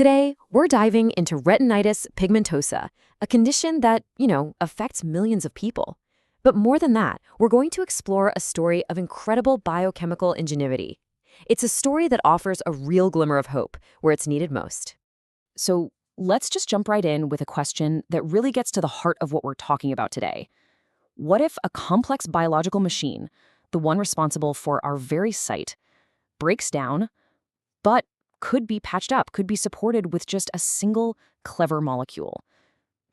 Today, we're diving into retinitis pigmentosa, a condition that, affects millions of people. But more than that, we're going to explore a story of incredible biochemical ingenuity. It's a story that offers a real glimmer of hope where it's needed most. So let's just jump right in with a question that really gets to the heart of what we're talking about today. What if a complex biological machine, the one responsible for our very sight, breaks down, but could be patched up, could be supported with just a single clever molecule?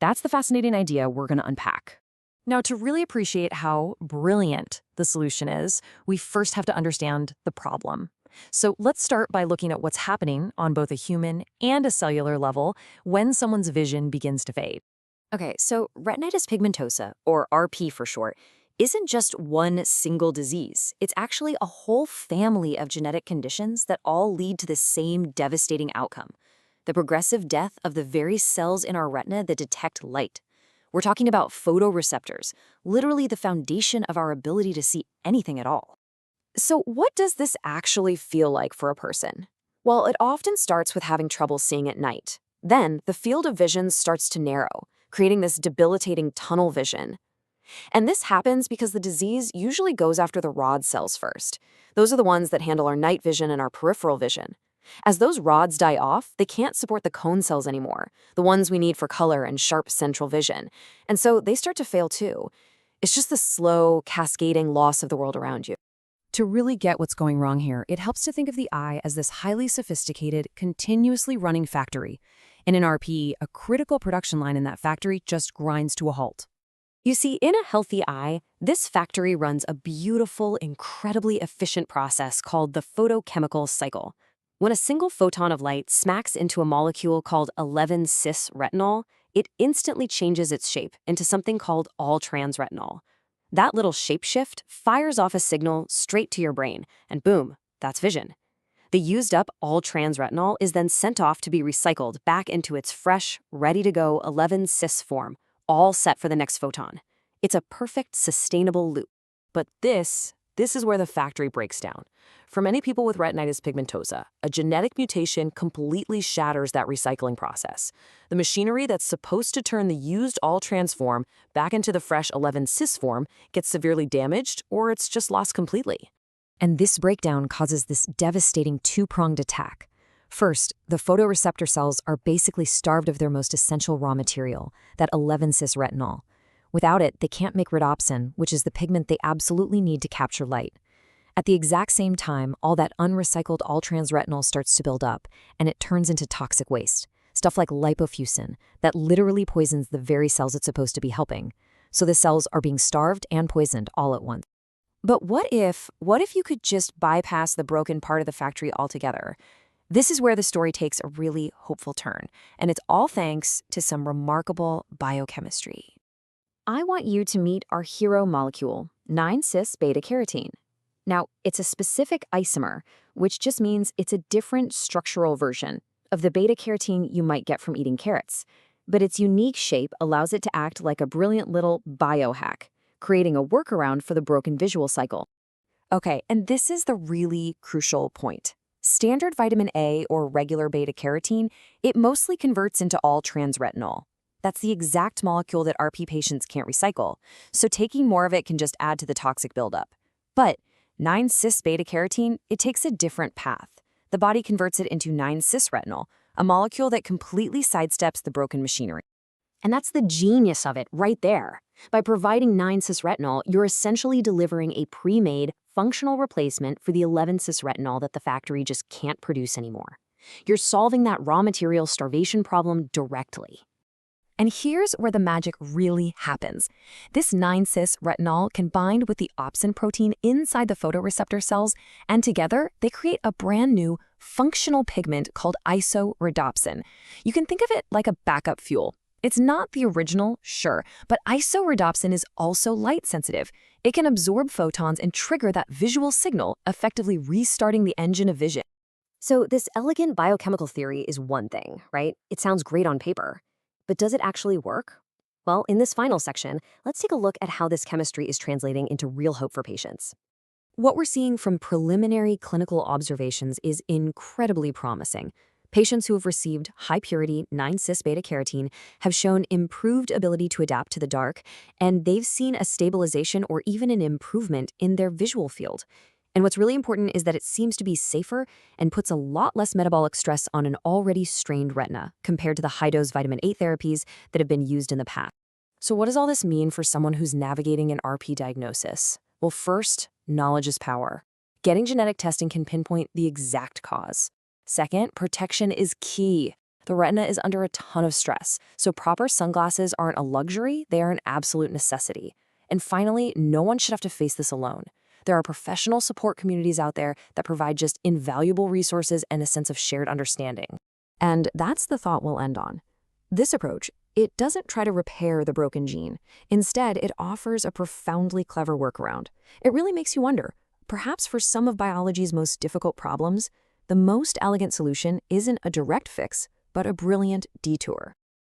That's the fascinating idea we're going to unpack. Now, to really appreciate how brilliant the solution is, we first have to understand the problem. So let's start by looking at what's happening on both a human and a cellular level when someone's vision begins to fade. Okay, so retinitis pigmentosa, or RP for short, isn't just one single disease. It's actually a whole family of genetic conditions that all lead to the same devastating outcome: the progressive death of the very cells in our retina that detect light. We're talking about photoreceptors, literally the foundation of our ability to see anything at all. So what does this actually feel like for a person? Well, it often starts with having trouble seeing at night. Then the field of vision starts to narrow, creating this debilitating tunnel vision. And this happens because the disease usually goes after the rod cells first. Those are the ones that handle our night vision and our peripheral vision. As those rods die off, they can't support the cone cells anymore, the ones we need for color and sharp central vision. And so they start to fail too. It's just the slow, cascading loss of the world around you. To really get what's going wrong here, it helps to think of the eye as this highly sophisticated, continuously running factory. And in RP, a critical production line in that factory just grinds to a halt. You see, in a healthy eye, this factory runs a beautiful, incredibly efficient process called the photochemical cycle. When a single photon of light smacks into a molecule called 11-cis retinol, it instantly changes its shape into something called all-trans retinol. That little shapeshift fires off a signal straight to your brain, and boom, that's vision. The used-up all-trans retinol is then sent off to be recycled back into its fresh, ready-to-go 11-cis form, all set for the next photon. It's a perfect, sustainable loop. But this is where the factory breaks down. For many people with retinitis pigmentosa, a genetic mutation completely shatters that recycling process. The machinery that's supposed to turn the used all-trans form back into the fresh 11-cis form gets severely damaged, or it's just lost completely. And this breakdown causes this devastating two-pronged attack. First, the photoreceptor cells are basically starved of their most essential raw material, that 11-cis retinol. Without it, they can't make rhodopsin, which is the pigment they absolutely need to capture light. At the exact same time, all that unrecycled all-trans retinol starts to build up, and it turns into toxic waste, stuff like lipofuscin, that literally poisons the very cells it's supposed to be helping. So the cells are being starved and poisoned all at once. But what if you could just bypass the broken part of the factory altogether? This is where the story takes a really hopeful turn, and it's all thanks to some remarkable biochemistry. I want you to meet our hero molecule, 9-cis beta-carotene. Now, it's a specific isomer, which just means it's a different structural version of the beta-carotene you might get from eating carrots. But its unique shape allows it to act like a brilliant little biohack, creating a workaround for the broken visual cycle. Okay, and this is the really crucial point. Standard vitamin A or regular beta-carotene, it mostly converts into all-trans retinol. That's the exact molecule that RP patients can't recycle, so taking more of it can just add to the toxic buildup. But 9-cis beta-carotene, it takes a different path. The body converts it into 9-cis retinol, a molecule that completely sidesteps the broken machinery. And that's the genius of it right there. By providing 9-cis retinol, you're essentially delivering a pre-made, functional replacement for the 11-cis retinol that the factory just can't produce anymore. You're solving that raw material starvation problem directly. And here's where the magic really happens. This 9-cis retinol can bind with the opsin protein inside the photoreceptor cells, and together they create a brand new functional pigment called isorodopsin. You can think of it like a backup fuel. It's not the original, sure, but isorodopsin is also light sensitive. It can absorb photons and trigger that visual signal, effectively restarting the engine of vision. So this elegant biochemical theory is one thing, right? It sounds great on paper. But does it actually work? Well, in this final section, let's take a look at how this chemistry is translating into real hope for patients. What we're seeing from preliminary clinical observations is incredibly promising. Patients who have received high-purity 9-cis-beta-carotene have shown improved ability to adapt to the dark, and they've seen a stabilization or even an improvement in their visual field. And what's really important is that it seems to be safer and puts a lot less metabolic stress on an already strained retina compared to the high-dose vitamin A therapies that have been used in the past. So what does all this mean for someone who's navigating an RP diagnosis? Well, first, knowledge is power. Getting genetic testing can pinpoint the exact cause. Second, protection is key. The retina is under a ton of stress, so proper sunglasses aren't a luxury, they are an absolute necessity. And finally, no one should have to face this alone. There are professional support communities out there that provide just invaluable resources and a sense of shared understanding. And that's the thought we'll end on. This approach, it doesn't try to repair the broken gene. Instead, it offers a profoundly clever workaround. It really makes you wonder, perhaps for some of biology's most difficult problems, the most elegant solution isn't a direct fix, but a brilliant detour.